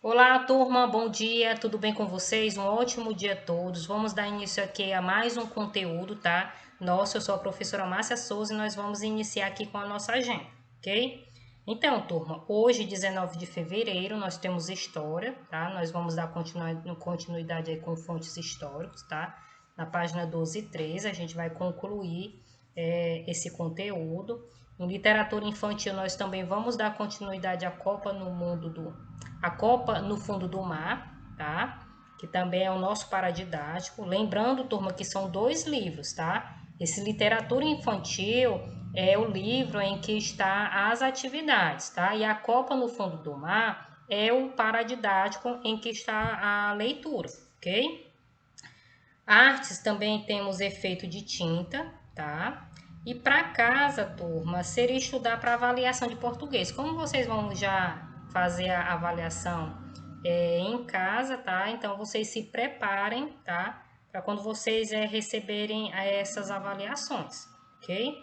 Olá, turma, bom dia, tudo bem com vocês? Um ótimo dia a todos. Vamos dar início aqui a mais um conteúdo, tá? Nossa, eu sou a professora Márcia Souza e nós vamos iniciar aqui com a nossa agenda, ok? Então, turma, hoje, 19 de fevereiro, nós temos história, tá? Nós vamos dar continuidade aí com fontes históricas, tá? Na página 12 e 13, a gente vai concluir esse conteúdo. Em literatura infantil, nós também vamos dar continuidade à a Copa no Fundo do Mar, tá? Que também é o nosso paradidático. Lembrando, turma, que são dois livros, tá? Esse literatura infantil é o livro em que está as atividades, tá? E a Copa no Fundo do Mar é o paradidático em que está a leitura, ok? Artes também temos efeito de tinta, tá? E para casa, turma, seria estudar para avaliação de português. Como vocês vão já fazer a avaliação em casa, tá? Então vocês se preparem, tá? Para quando vocês receberem essas avaliações, ok?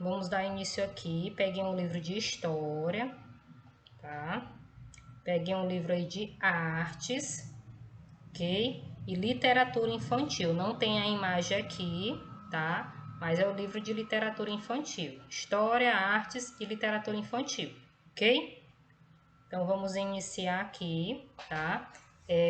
Vamos dar início aqui. Peguei um livro de história, tá? Peguei um livro aí de artes, ok? E literatura infantil. Não tem a imagem aqui, tá? Mas é o livro de literatura infantil. História, artes e literatura infantil, ok? Então, vamos iniciar aqui, tá?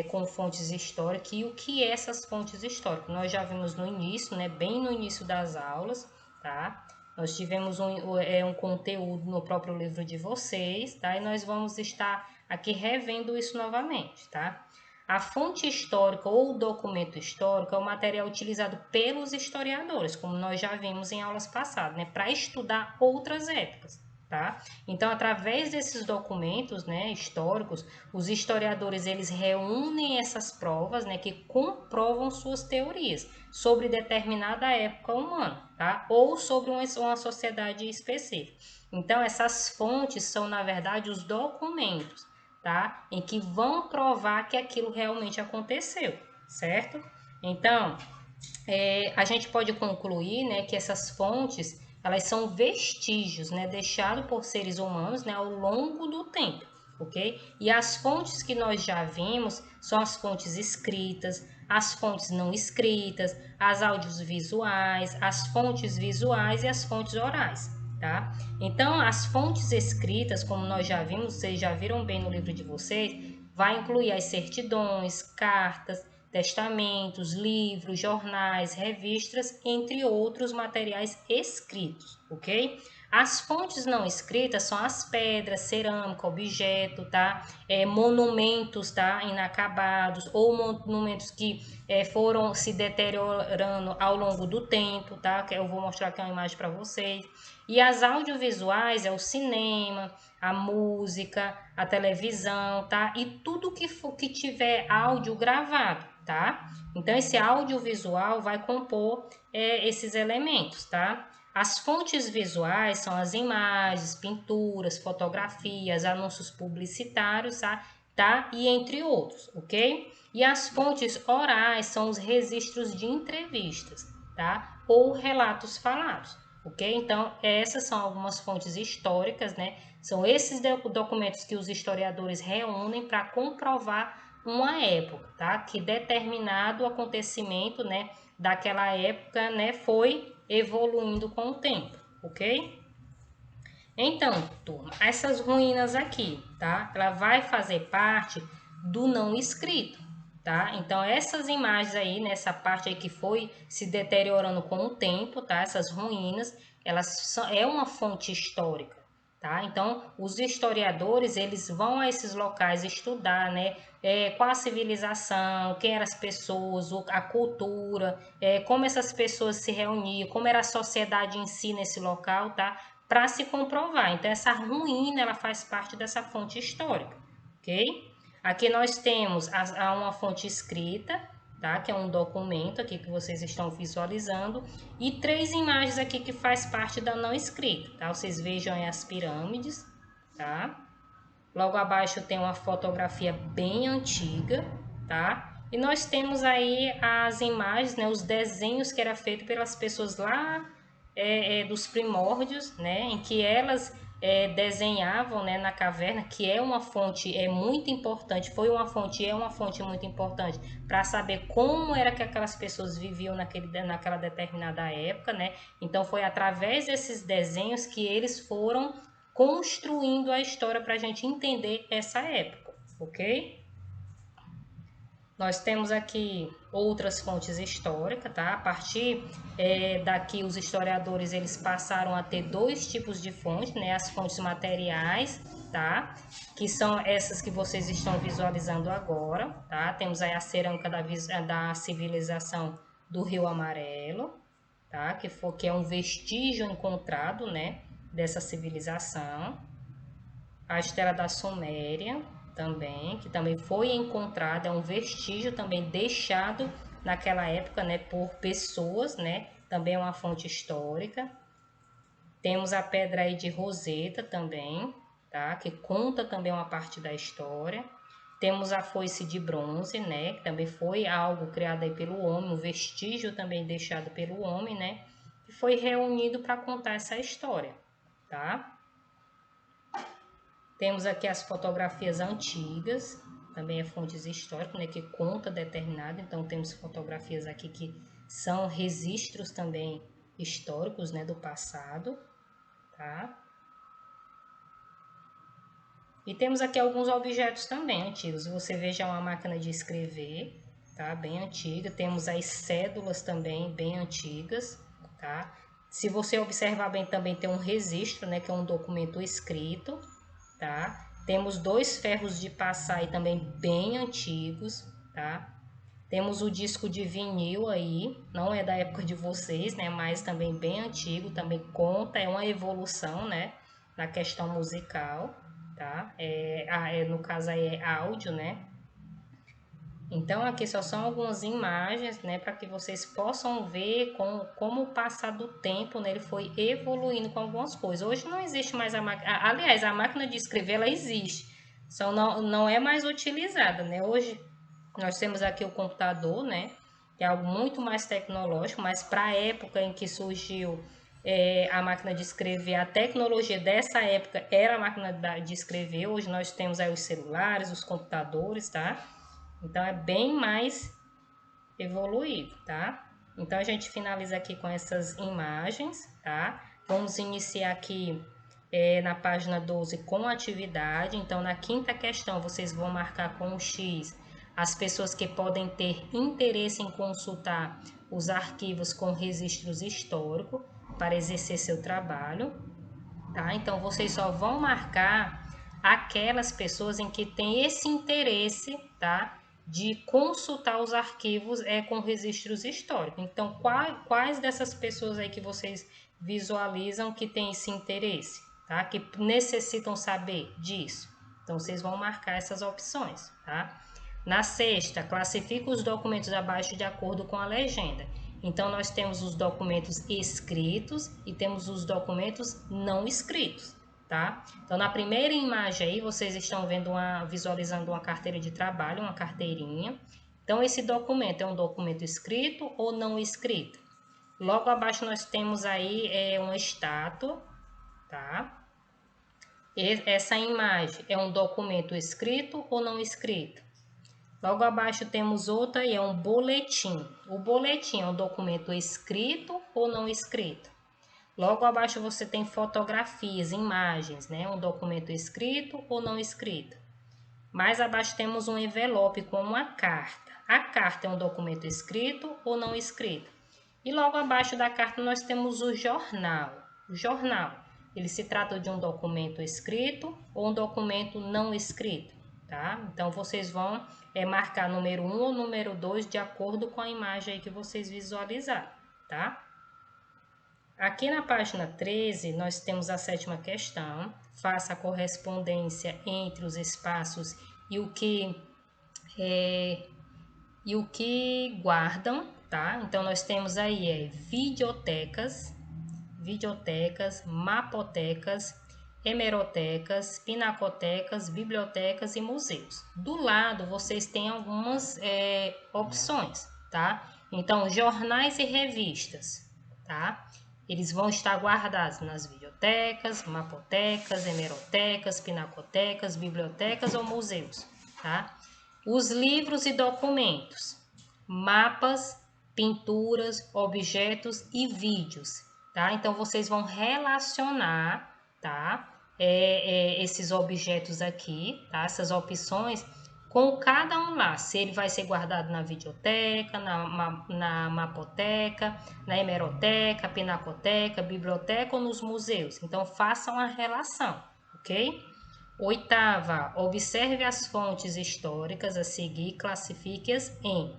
Com fontes históricas. E o que é essas fontes históricas? Nós já vimos no início, né? Bem no início das aulas, tá? Nós tivemos um conteúdo no próprio livro de vocês, tá? E nós vamos estar aqui revendo isso novamente, tá? A fonte histórica ou documento histórico é o material utilizado pelos historiadores, como nós já vimos em aulas passadas, né? Para estudar outras épocas. Tá? Então, através desses documentos, né, históricos, os historiadores eles reúnem essas provas, né, que comprovam suas teorias sobre determinada época humana, tá? Ou sobre uma sociedade específica. Então, essas fontes são, na verdade, os documentos, tá? Em que vão provar que aquilo realmente aconteceu, certo? Então, a gente pode concluir, né, que essas fontes elas são vestígios, né, deixados por seres humanos, né, ao longo do tempo, ok? E as fontes que nós já vimos são as fontes escritas, as fontes não escritas, as audiovisuais, as fontes visuais e as fontes orais, tá? Então, as fontes escritas, como nós já vimos, vocês já viram bem no livro de vocês, vai incluir as certidões, cartas, testamentos, livros, jornais, revistas, entre outros materiais escritos, ok? As fontes não escritas são as pedras, cerâmica, objeto, tá? Monumentos, tá? Inacabados ou monumentos que foram se deteriorando ao longo do tempo, tá? Que eu vou mostrar aqui uma imagem para vocês. E as audiovisuais é o cinema, a música, a televisão, tá? E tudo que tiver áudio gravado, tá? Então, esse audiovisual vai compor esses elementos, tá? As fontes visuais são as imagens, pinturas, fotografias, anúncios publicitários, tá? E entre outros, ok? E as fontes orais são os registros de entrevistas, tá? Ou relatos falados, ok? Então, essas são algumas fontes históricas, né? São esses documentos que os historiadores reúnem para comprovar uma época, tá? Que determinado acontecimento, né, daquela época, né, foi evoluindo com o tempo, ok? Então, turma, essas ruínas aqui, tá? Ela vai fazer parte do não escrito, tá? Então, essas imagens aí, nessa parte aí que foi se deteriorando com o tempo, tá? Essas ruínas, é uma fonte histórica, tá? Então, os historiadores, eles vão a esses locais estudar, né? Qual a civilização, quem eram as pessoas, a cultura, como essas pessoas se reuniam, como era a sociedade em si nesse local, tá? Para se comprovar. Então, essa ruína, ela faz parte dessa fonte histórica, ok? Aqui nós temos uma fonte escrita, tá? Que é um documento aqui que vocês estão visualizando, e três imagens aqui que faz parte da não escrita, tá? Vocês vejam aí as pirâmides, tá? Logo abaixo tem uma fotografia bem antiga, tá? E nós temos aí as imagens, né? Os desenhos que era feito pelas pessoas lá dos primórdios, né? Em que elas desenhavam, né, na caverna, que é uma fonte muito importante, foi uma fonte e é uma fonte muito importante para saber como era que aquelas pessoas viviam naquela determinada época, né? Então foi através desses desenhos que eles foram construindo a história para a gente entender essa época, ok? Nós temos aqui outras fontes históricas, tá? A partir daqui, os historiadores eles passaram a ter dois tipos de fontes, né? As fontes materiais, tá? Que são essas que vocês estão visualizando agora, tá? Temos aí a cerâmica da civilização do Rio Amarelo, tá? Que é um vestígio encontrado, né? Dessa civilização. A estela da Suméria também, que também foi encontrada, é um vestígio também deixado naquela época, né, por pessoas, né? Também é uma fonte histórica. Temos a pedra aí de Roseta também, tá? Que conta também uma parte da história. Temos a foice de bronze, né? Que também foi algo criado aí pelo homem, um vestígio também deixado pelo homem, né? Que foi reunido para contar essa história, tá? Temos aqui as fotografias antigas, também é fontes históricas, né, que conta determinado. Então temos fotografias aqui que são registros também históricos, né, do passado, tá? E temos aqui alguns objetos também antigos. Você veja uma máquina de escrever, tá? Bem antiga. Temos as cédulas também bem antigas, tá? Se você observar bem, também tem um registro, né, que é um documento escrito, tá? Temos dois ferros de passar aí também bem antigos, tá? Temos o disco de vinil aí, não é da época de vocês, né? Mas também bem antigo, também conta, é uma evolução, né? Na questão musical, tá? No caso aí é áudio, né? Então aqui só são algumas imagens, né? Para que vocês possam ver como o passar do tempo, né? Ele foi evoluindo com algumas coisas. Hoje não existe mais a máquina, aliás, a máquina de escrever ela existe, só não é mais utilizada, né? Hoje nós temos aqui o computador, né? Que é algo muito mais tecnológico, mas para a época em que surgiu a máquina de escrever, a tecnologia dessa época era a máquina de escrever. Hoje nós temos aí os celulares, os computadores, tá? Então é bem mais evoluído, tá? Então a gente finaliza aqui com essas imagens, tá? Vamos iniciar aqui na página 12 com a atividade. Então na quinta questão vocês vão marcar com o X as pessoas que podem ter interesse em consultar os arquivos com registros históricos para exercer seu trabalho, tá? Então vocês só vão marcar aquelas pessoas em que têm esse interesse, tá? De consultar os arquivos com registros históricos. Então, quais dessas pessoas aí que vocês visualizam que têm esse interesse, tá? Que necessitam saber disso? Então, vocês vão marcar essas opções, tá? Na sexta, classifica os documentos abaixo de acordo com a legenda. Então, nós temos os documentos escritos e temos os documentos não escritos, tá? Então, na primeira imagem aí, vocês estão visualizando uma carteira de trabalho, uma carteirinha. Então, esse documento é um documento escrito ou não escrito? Logo abaixo nós temos aí uma estátua, tá? Essa imagem é um documento escrito ou não escrito? Logo abaixo temos outra e é um boletim. O boletim é um documento escrito ou não escrito? Logo abaixo você tem fotografias, imagens, né? Um documento escrito ou não escrito. Mais abaixo temos um envelope com uma carta. A carta é um documento escrito ou não escrito? E logo abaixo da carta nós temos o jornal. O jornal, ele se trata de um documento escrito ou um documento não escrito, tá? Então vocês vão marcar número 1 ou número 2 de acordo com a imagem aí que vocês visualizaram, tá? Aqui na página 13, nós temos a sétima questão. Faça a correspondência entre os espaços e o que guardam, tá? Então, nós temos aí videotecas, mapotecas, hemerotecas, pinacotecas, bibliotecas e museus. Do lado, vocês têm algumas opções, tá? Então, jornais e revistas, tá? Eles vão estar guardados nas bibliotecas, mapotecas, hemerotecas, pinacotecas, bibliotecas ou museus, tá? Os livros e documentos, mapas, pinturas, objetos e vídeos, tá? Então, vocês vão relacionar, tá? Esses objetos aqui, tá? Essas opções com cada um lá, se ele vai ser guardado na videoteca, na mapoteca, na hemeroteca, pinacoteca, biblioteca ou nos museus. Então, façam a relação, ok? Oitava, observe as fontes históricas a seguir e classifique-as em.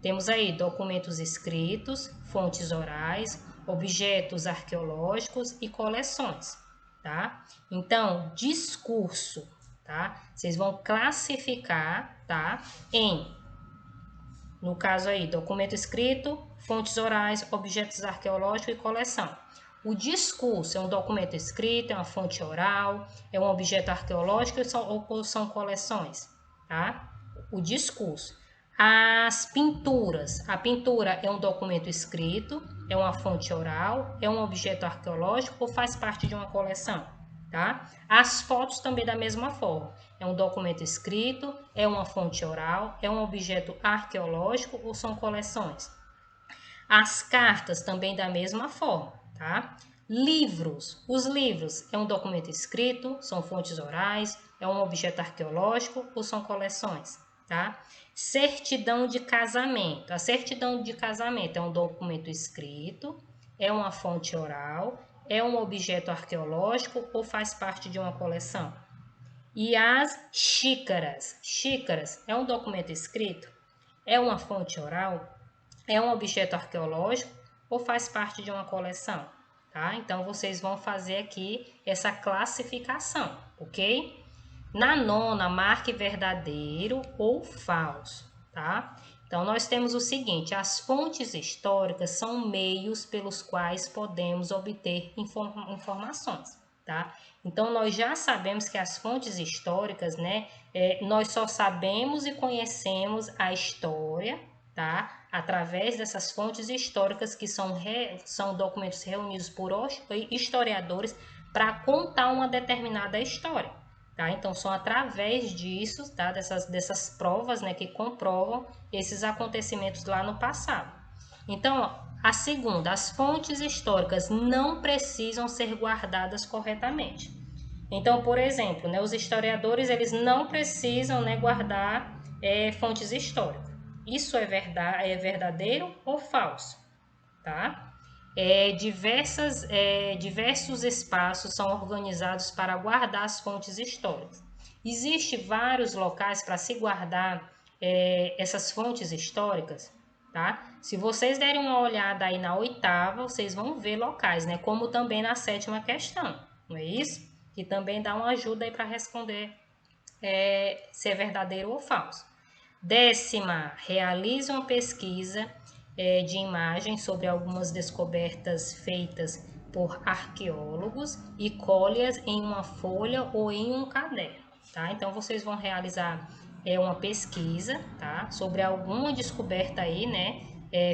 Temos aí documentos escritos, fontes orais, objetos arqueológicos e coleções, tá? Então, discurso, tá? Vocês vão classificar, tá? No caso aí, documento escrito, fontes orais, objetos arqueológicos e coleção. O discurso é um documento escrito, é uma fonte oral, é um objeto arqueológico ou são coleções, tá? O discurso. As pinturas. A pintura é um documento escrito, é uma fonte oral, é um objeto arqueológico ou faz parte de uma coleção, tá? As fotos também da mesma forma. É um documento escrito, é uma fonte oral, é um objeto arqueológico ou são coleções. As cartas também da mesma forma, tá? Livros. Os livros é um documento escrito, são fontes orais, é um objeto arqueológico ou são coleções, tá? Certidão de casamento. A certidão de casamento é um documento escrito, é uma fonte oral, é um objeto arqueológico ou faz parte de uma coleção. E as xícaras. Xícaras é um documento escrito, é uma fonte oral, é um objeto arqueológico ou faz parte de uma coleção, tá? Então, vocês vão fazer aqui essa classificação, ok? Na nona, marque verdadeiro ou falso, tá? Então, nós temos o seguinte, as fontes históricas são meios pelos quais podemos obter informações, tá? Então, nós já sabemos que as fontes históricas, né, nós só sabemos e conhecemos a história, tá? Através dessas fontes históricas que são documentos reunidos por historiadores para contar uma determinada história, tá? Então, são através disso, tá? Dessas provas, né, que comprovam esses acontecimentos lá no passado. Então, a segunda, as fontes históricas não precisam ser guardadas corretamente. Então, por exemplo, né, os historiadores eles não precisam, né, guardar fontes históricas. Isso é verdadeiro ou falso, tá? Diversos espaços são organizados para guardar as fontes históricas. Existem vários locais para se guardar essas fontes históricas, tá? Se vocês derem uma olhada aí na oitava, vocês vão ver locais, né? Como também na sétima questão, não é isso? Que também dá uma ajuda aí para responder se é verdadeiro ou falso. Décima, realize uma pesquisa de imagem sobre algumas descobertas feitas por arqueólogos e colhe-as em uma folha ou em um caderno, tá? Então, vocês vão realizar uma pesquisa, tá? Sobre alguma descoberta aí, né?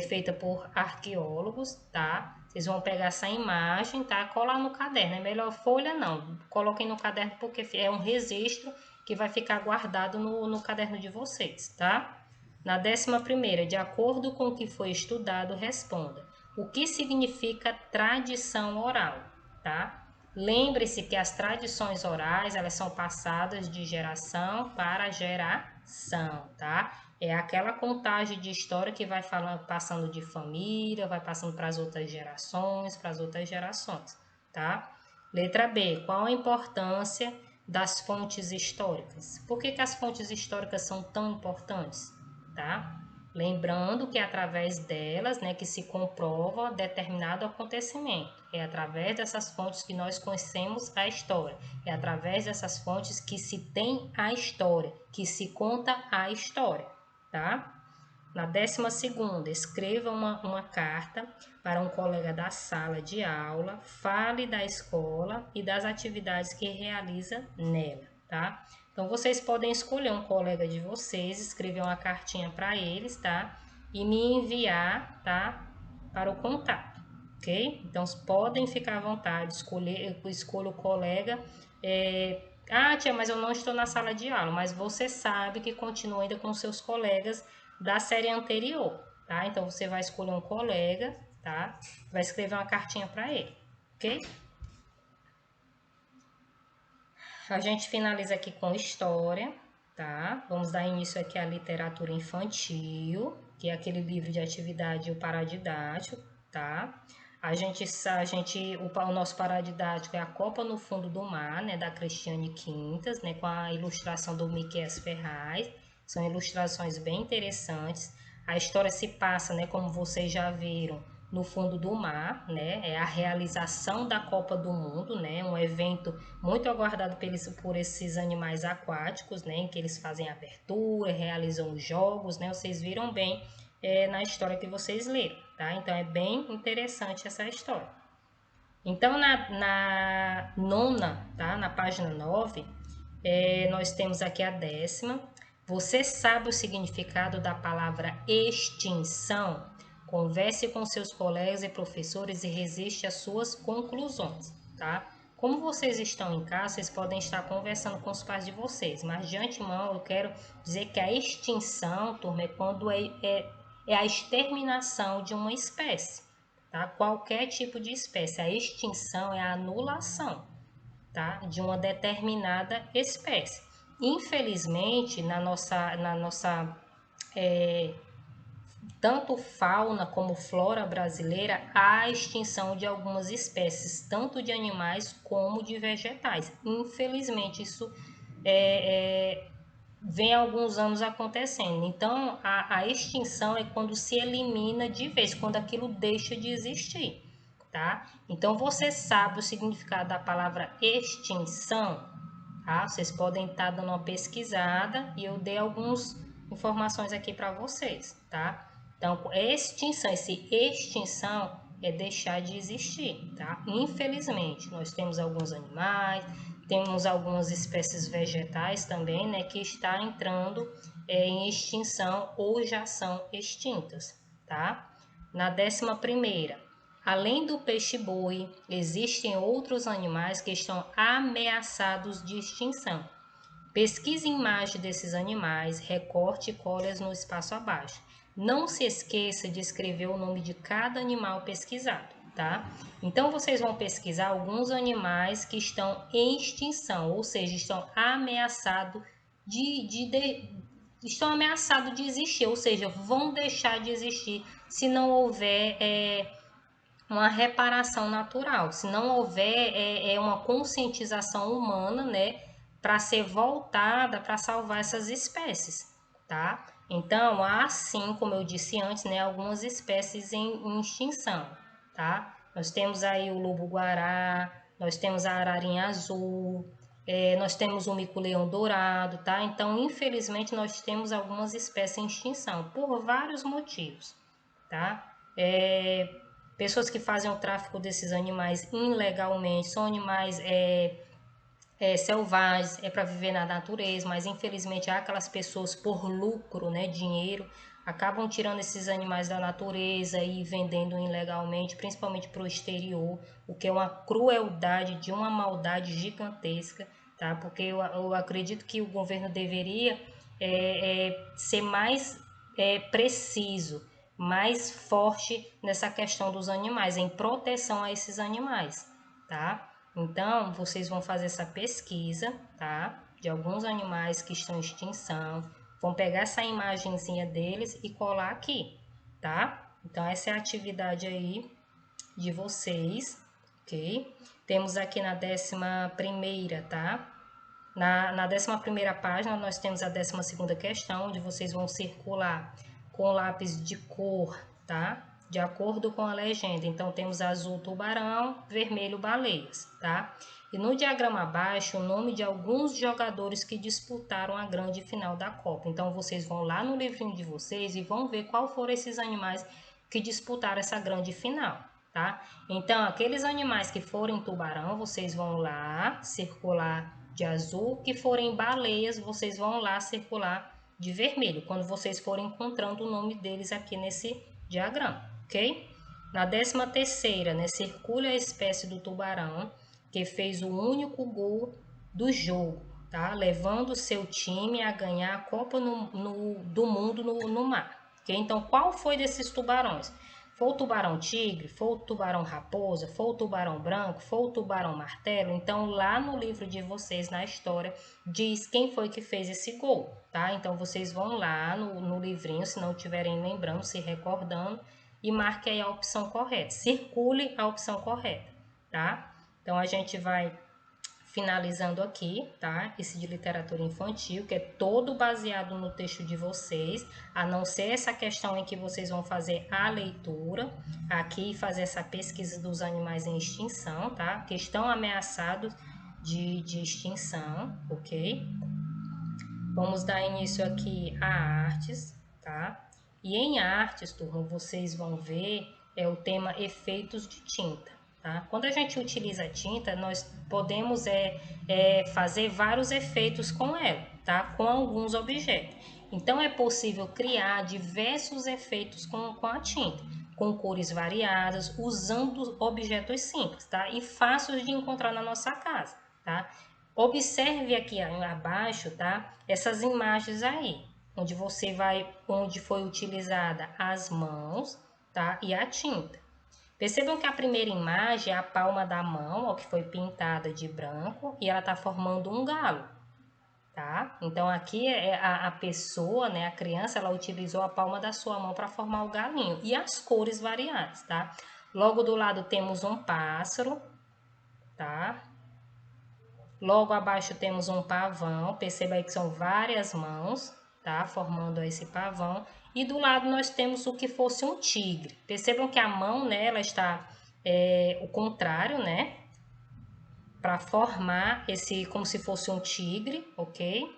Feita por arqueólogos, tá? Vocês vão pegar essa imagem, tá? Colar no caderno. É melhor folha não. Coloquem no caderno porque é um registro que vai ficar guardado no caderno de vocês, tá? Na 11ª, de acordo com o que foi estudado, responda. O que significa tradição oral, tá? Lembre-se que as tradições orais, elas são passadas de geração para geração, tá? É aquela contagem de história que vai passando de família, vai passando para as outras gerações, tá? Letra B, qual a importância das fontes históricas? Por que as fontes históricas são tão importantes, tá? Lembrando que é através delas, né, que se comprova determinado acontecimento. É através dessas fontes que nós conhecemos a história. É através dessas fontes que se tem a história, que se conta a história, tá? Na 12ª, escreva uma carta para um colega da sala de aula, fale da escola e das atividades que realiza nela, tá? Então, vocês podem escolher um colega de vocês, escrever uma cartinha para eles, tá? E me enviar, tá? Para o contato, ok? Então, podem ficar à vontade, escolha o colega. Tia, mas eu não estou na sala de aula, mas você sabe que continua ainda com seus colegas da série anterior, tá? Então, você vai escolher um colega, tá? Vai escrever uma cartinha para ele, ok? A gente finaliza aqui com história, tá? Vamos dar início aqui à literatura infantil, que é aquele livro de atividade e o paradidático, tá? O nosso paradidático é A Copa no Fundo do Mar, né, da Cristiane Quintas, né, com a ilustração do Miquel Ferraz. São ilustrações bem interessantes. A história se passa, né, como vocês já viram, no fundo do mar, né? É a realização da Copa do Mundo, né? Um evento muito aguardado por esses animais aquáticos, né? Em que eles fazem a abertura, realizam os jogos, né? Vocês viram bem na história que vocês leram, tá? Então é bem interessante essa história. Então na nona, tá? Na página 9, nós temos aqui a 10ª. Você sabe o significado da palavra extinção? Converse com seus colegas e professores e resiste às suas conclusões, tá? Como vocês estão em casa, vocês podem estar conversando com os pais de vocês, mas de antemão eu quero dizer que a extinção, turma, é quando é a exterminação de uma espécie, tá? Qualquer tipo de espécie. A extinção é a anulação, tá? De uma determinada espécie. Infelizmente, na nossa tanto fauna como flora brasileira, há a extinção de algumas espécies, tanto de animais como de vegetais. Infelizmente, isso vem há alguns anos acontecendo. Então, a extinção é quando se elimina de vez, quando aquilo deixa de existir, tá? Então, você sabe o significado da palavra extinção, tá? Vocês podem estar dando uma pesquisada e eu dei algumas informações aqui para vocês, tá? Então, extinção é deixar de existir, tá? Infelizmente, nós temos alguns animais, temos algumas espécies vegetais também, né, que está entrando em extinção ou já são extintas, tá? Na 11ª, além do peixe-boi, existem outros animais que estão ameaçados de extinção. Pesquise imagem desses animais, recorte e cole-as no espaço abaixo. Não se esqueça de escrever o nome de cada animal pesquisado, tá? Então, vocês vão pesquisar alguns animais que estão em extinção, ou seja, estão ameaçados estão ameaçados de existir, ou seja, vão deixar de existir se não houver uma reparação natural, se não houver uma conscientização humana, né, para ser voltada para salvar essas espécies, tá? Então, há sim, como eu disse antes, né, algumas espécies em extinção, tá? Nós temos aí o lobo-guará, nós temos a ararinha azul, nós temos o mico-leão dourado, tá? Então, infelizmente, nós temos algumas espécies em extinção, por vários motivos, tá? Pessoas que fazem o tráfico desses animais ilegalmente, são animais selvagens, para viver na natureza, mas infelizmente há aquelas pessoas por lucro, né, dinheiro, acabam tirando esses animais da natureza e vendendo ilegalmente, principalmente para o exterior, o que é uma crueldade, de uma maldade gigantesca, tá? Porque eu acredito que o governo deveria ser mais preciso, mais forte nessa questão dos animais, em proteção a esses animais, tá? Então, vocês vão fazer essa pesquisa, tá? De alguns animais que estão em extinção, vão pegar essa imagenzinha deles e colar aqui, tá? Então, essa é a atividade aí de vocês, ok? Temos aqui na 11ª, tá? Na 11ª página, nós temos a 12ª questão, onde vocês vão circular com lápis de cor, tá? De acordo com a legenda. Então, temos azul tubarão, vermelho baleias, tá? E no diagrama abaixo, o nome de alguns jogadores que disputaram a grande final da Copa. Então, vocês vão lá no livrinho de vocês e vão ver qual foram esses animais que disputaram essa grande final, tá? Então, aqueles animais que forem tubarão, vocês vão lá circular de azul, que forem baleias, vocês vão lá circular de vermelho, quando vocês forem encontrando o nome deles aqui nesse diagrama, ok? Na 13ª, né, circule a espécie do tubarão que fez o único gol do jogo, tá? Levando seu time a ganhar a Copa do Mundo no mar. Okay? Então, qual foi desses tubarões? Foi o tubarão tigre? Foi o tubarão raposa? Foi o tubarão branco? Foi o tubarão martelo? Então, lá no livro de vocês, na história, diz quem foi que fez esse gol, tá? Então, vocês vão lá no livrinho, se não estiverem lembrando, se recordando, e marque aí a opção correta. Circule a opção correta, tá? Então, a gente vai finalizando aqui, tá? Esse de literatura infantil, que é todo baseado no texto de vocês, a não ser essa questão em que vocês vão fazer a leitura aqui e fazer essa pesquisa dos animais em extinção, tá? Que estão ameaçados de extinção, ok? Vamos dar início aqui a artes, tá? E em artes, turma, vocês vão ver o tema efeitos de tinta, tá? Quando a gente utiliza tinta, nós podemos fazer vários efeitos com ela, tá? Com alguns objetos. Então, é possível criar diversos efeitos com a tinta, com cores variadas, usando objetos simples, tá? E fáceis de encontrar na nossa casa, tá? Observe aqui abaixo, tá? Essas imagens aí, onde foi utilizada as mãos, tá? E a tinta. Percebam que a primeira imagem é a palma da mão, ó, que foi pintada de branco, e ela tá formando um galo, tá? Então aqui a pessoa, né, a criança, ela utilizou a palma da sua mão para formar o galinho e as cores variadas, tá? Logo do lado temos um pássaro, tá? Logo abaixo temos um pavão, perceba aí que são várias mãos, tá? Formando esse pavão. E do lado nós temos o que fosse um tigre. Percebam que a mão, né, ela está o contrário, né? Para formar esse, como se fosse um tigre, ok?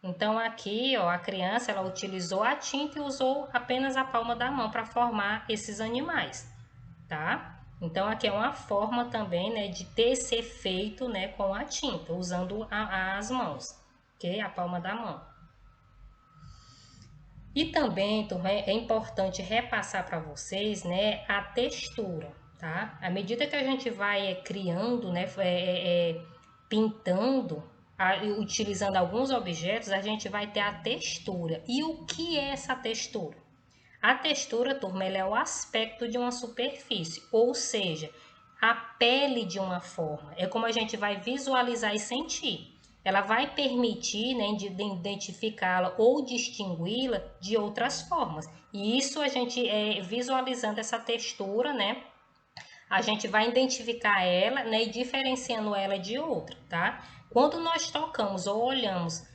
Então aqui, ó, a criança, ela utilizou a tinta e usou apenas a palma da mão para formar esses animais, tá? Então, aqui é uma forma também, né, de ter esse efeito, né, com a tinta, usando as mãos, ok? A palma da mão. E também, turma, é importante repassar para vocês, né, a textura, tá? À medida que a gente vai criando, né, pintando, utilizando alguns objetos, a gente vai ter a textura. E o que é essa textura? A textura, turma, ela é o aspecto de uma superfície, ou seja, a pele de uma forma. É como a gente vai visualizar e sentir. Ela vai permitir, né, de identificá-la ou distingui-la de outras formas. E isso a gente, visualizando essa textura, né, a gente vai identificar ela, né, e diferenciando ela de outra, tá? Quando nós tocamos ou olhamos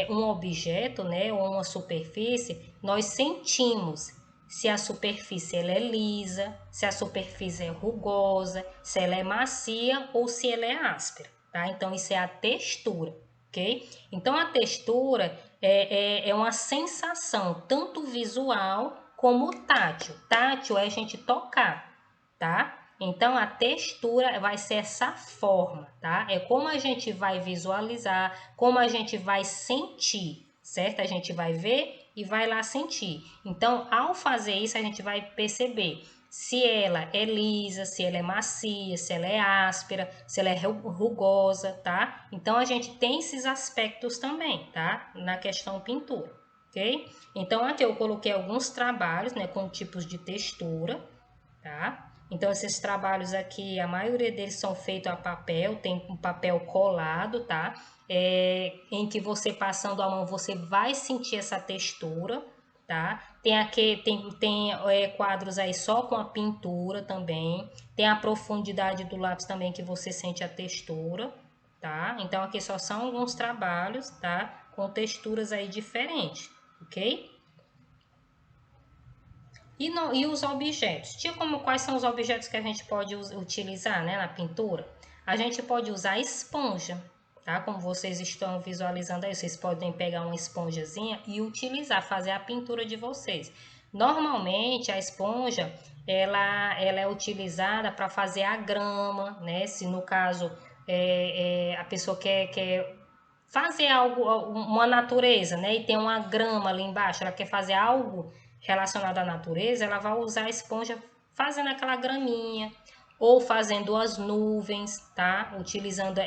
um objeto, né, ou uma superfície, nós sentimos se a superfície ela é lisa, se a superfície é rugosa, se ela é macia ou se ela é áspera, tá? Então, isso é a textura, ok? Então, a textura é uma sensação tanto visual como tátil. Tátil é a gente tocar, tá? Então, a textura vai ser essa forma, tá? É como a gente vai visualizar, como a gente vai sentir, certo? A gente vai ver e vai lá sentir. Então, ao fazer isso, a gente vai perceber se ela é lisa, se ela é macia, se ela é áspera, se ela é rugosa, tá? Então, a gente tem esses aspectos também, tá? Na questão pintura, ok? Então, aqui eu coloquei alguns trabalhos, né, com tipos de textura, tá? Então, esses trabalhos aqui, a maioria deles são feitos a papel, tem um papel colado, tá? Em que você passando a mão, você vai sentir essa textura, tá? Tem aqui, tem quadros aí só com a pintura também. Tem a profundidade do lápis também, que você sente a textura, tá? Então, aqui só são alguns trabalhos, tá? Com texturas aí diferentes, ok? E os objetos? Quais são os objetos que a gente pode utilizar, né, na pintura? A gente pode usar esponja, tá? Como vocês estão visualizando aí, vocês podem pegar uma esponjazinha e utilizar, fazer a pintura de vocês. Normalmente, a esponja, ela é utilizada para fazer a grama, né? Se no caso, a pessoa quer fazer algo, uma natureza, né? E tem uma grama ali embaixo, ela quer fazer algo relacionada à natureza, ela vai usar a esponja fazendo aquela graminha ou fazendo as nuvens, tá? Utilizando,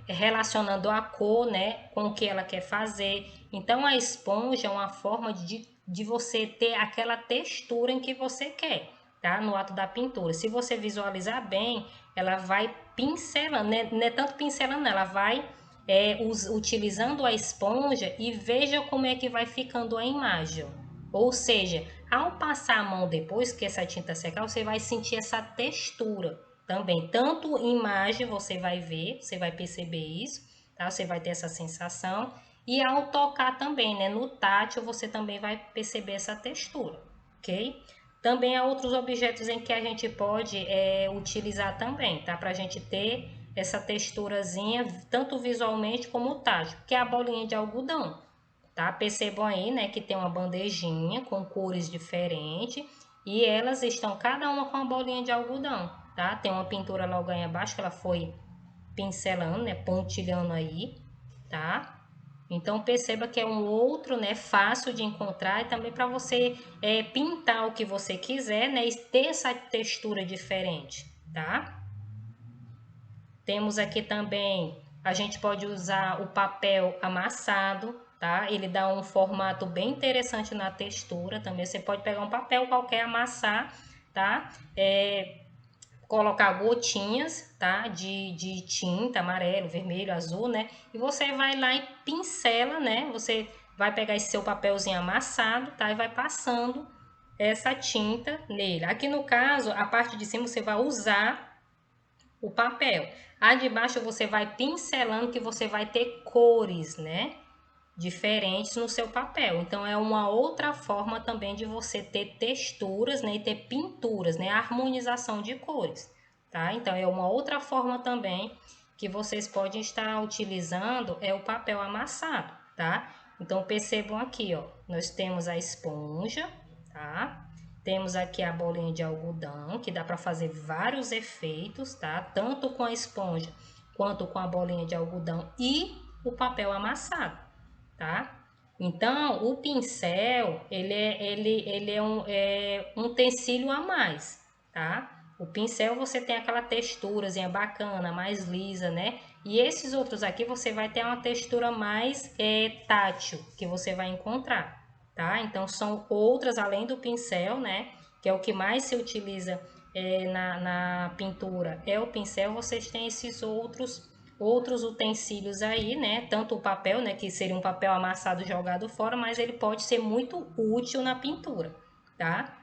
relacionando a cor, né, com o que ela quer fazer. Então, a esponja é uma forma de você ter aquela textura em que você quer, tá? No ato da pintura. Se você visualizar bem, ela vai pincelando, não é tanto pincelando, ela vai utilizando a esponja e veja como é que vai ficando a imagem. Ou seja, ao passar a mão depois que essa tinta secar, você vai sentir essa textura também. Tanto em imagem você vai ver, você vai perceber isso, tá? Você vai ter essa sensação. E ao tocar também, né? No tátil, você também vai perceber essa textura, ok? Também há outros objetos em que a gente pode utilizar também, tá? Para a gente ter essa texturazinha, tanto visualmente como tátil, que é a bolinha de algodão, tá? Percebam aí, né, que tem uma bandejinha com cores diferentes e elas estão cada uma com uma bolinha de algodão, tá? Tem uma pintura logo aí abaixo que ela foi pincelando, né, pontilhando aí, tá? Então perceba que é um outro, né, fácil de encontrar e também para você pintar o que você quiser, né, e ter essa textura diferente, tá? Temos aqui também, a gente pode usar o papel amassado, tá? Ele dá um formato bem interessante na textura também. Você pode pegar um papel qualquer, amassar, tá? Colocar gotinhas, tá? De tinta, amarelo, vermelho, azul, né? E você vai lá e pincela, né? Você vai pegar esse seu papelzinho amassado, tá? E vai passando essa tinta nele. Aqui no caso, a parte de cima você vai usar o papel. A de baixo você vai pincelando que você vai ter cores, né? Diferentes no seu papel. Então é uma outra forma também de você ter texturas, né, e ter pinturas, né, harmonização de cores, tá? Então é uma outra forma também que vocês podem estar utilizando o papel amassado, tá? Então percebam aqui, ó, nós temos a esponja, tá? Temos aqui a bolinha de algodão, que dá para fazer vários efeitos, tá? Tanto com a esponja quanto com a bolinha de algodão e o papel amassado, tá? Então, o pincel, ele é um utensílio a mais, tá? O pincel você tem aquela texturazinha bacana, mais lisa, né? E esses outros aqui você vai ter uma textura mais tátil, que você vai encontrar, tá? Então, são outras, além do pincel, né? Que é o que mais se utiliza na pintura, é o pincel. Vocês têm esses outros utensílios aí, né? Tanto o papel, né, que seria um papel amassado jogado fora, mas ele pode ser muito útil na pintura, tá?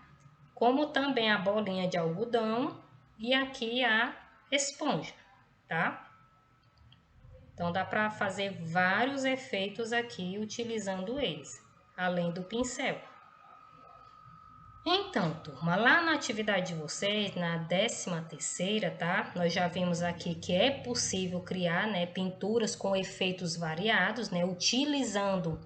Como também a bolinha de algodão e aqui a esponja, tá? Então dá para fazer vários efeitos aqui utilizando eles, além do pincel. Então, turma, lá na atividade de vocês, na 13ª, tá? Nós já vimos aqui que é possível criar, né, pinturas com efeitos variados, né? Utilizando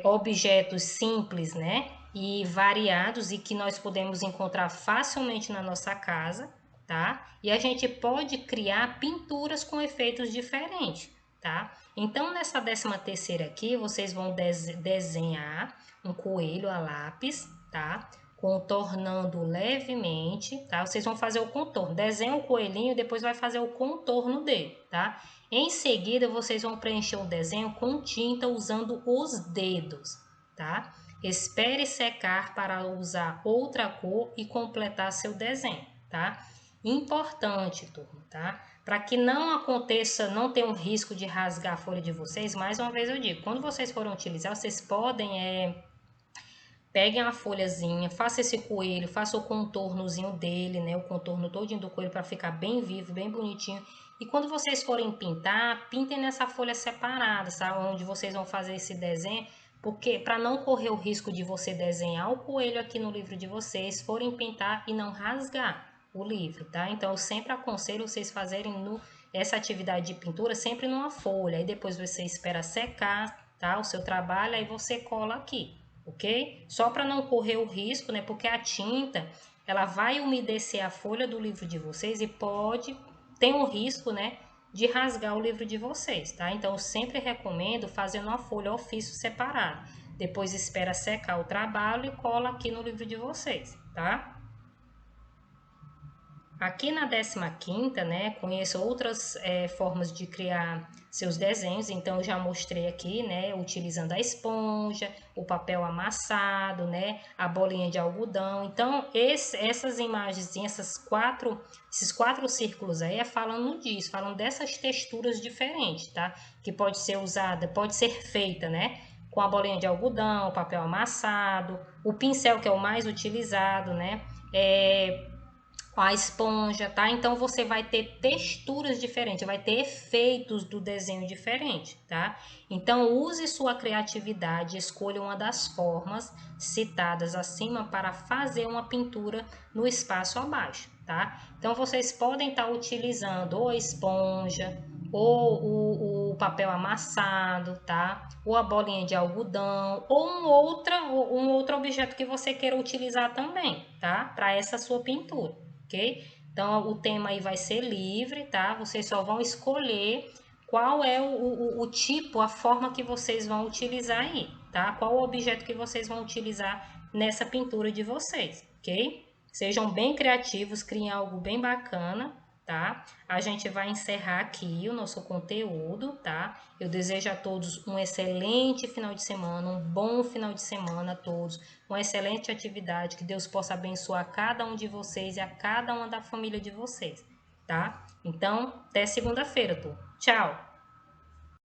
objetos simples, né? E variados e que nós podemos encontrar facilmente na nossa casa, tá? E a gente pode criar pinturas com efeitos diferentes, tá? Então, nessa 13ª aqui, vocês vão desenhar um coelho a lápis, tá? Contornando levemente, tá? Vocês vão fazer o contorno. Desenha o coelhinho e depois vai fazer o contorno dele, tá? Em seguida, vocês vão preencher o desenho com tinta usando os dedos, tá? Espere secar para usar outra cor e completar seu desenho, tá? Importante, turma, tá? Para que não aconteça, não tenha um risco de rasgar a folha de vocês, mais uma vez eu digo, quando vocês forem utilizar, vocês podem peguem a folhazinha, faça esse coelho, faça o contornozinho dele, né? O contorno todinho do coelho para ficar bem vivo, bem bonitinho. E quando vocês forem pintar, pintem nessa folha separada, sabe? Onde vocês vão fazer esse desenho, porque para não correr o risco de você desenhar o coelho aqui no livro de vocês, forem pintar e não rasgar o livro, tá? Então eu sempre aconselho vocês fazerem essa atividade de pintura sempre numa folha. Aí depois você espera secar, tá? O seu trabalho, aí você cola aqui, ok? Só para não correr o risco, né? Porque a tinta, ela vai umedecer a folha do livro de vocês e tem um risco, né? De rasgar o livro de vocês, tá? Então, eu sempre recomendo fazer uma folha ofício separada. depois espera secar o trabalho e cola aqui no livro de vocês, tá? Aqui na 15ª, né, conheço outras formas de criar seus desenhos, então eu já mostrei aqui, né, utilizando a esponja, o papel amassado, né, a bolinha de algodão. Então, essas imagens, esses quatro círculos aí é falando disso, falando dessas texturas diferentes, tá? Que pode ser usada, pode ser feita, né, com a bolinha de algodão, o papel amassado, o pincel que é o mais utilizado, né, com a esponja, tá? Então você vai ter texturas diferentes, vai ter efeitos do desenho diferente, tá? Então use sua criatividade, escolha uma das formas citadas acima para fazer uma pintura no espaço abaixo, tá? Então vocês podem estar utilizando ou a esponja, ou o papel amassado, tá? Ou a bolinha de algodão, ou um outro objeto que você queira utilizar também, tá? Para essa sua pintura, ok? Então o tema aí vai ser livre, tá? Vocês só vão escolher qual é o tipo, a forma que vocês vão utilizar aí, tá? Qual o objeto que vocês vão utilizar nessa pintura de vocês, ok? Sejam bem criativos, criem algo bem bacana, tá? A gente vai encerrar aqui o nosso conteúdo, tá? Eu desejo a todos um excelente final de semana, um bom final de semana a todos, uma excelente atividade, que Deus possa abençoar cada um de vocês e a cada uma da família de vocês, tá? Então, até segunda-feira, turma. Tchau!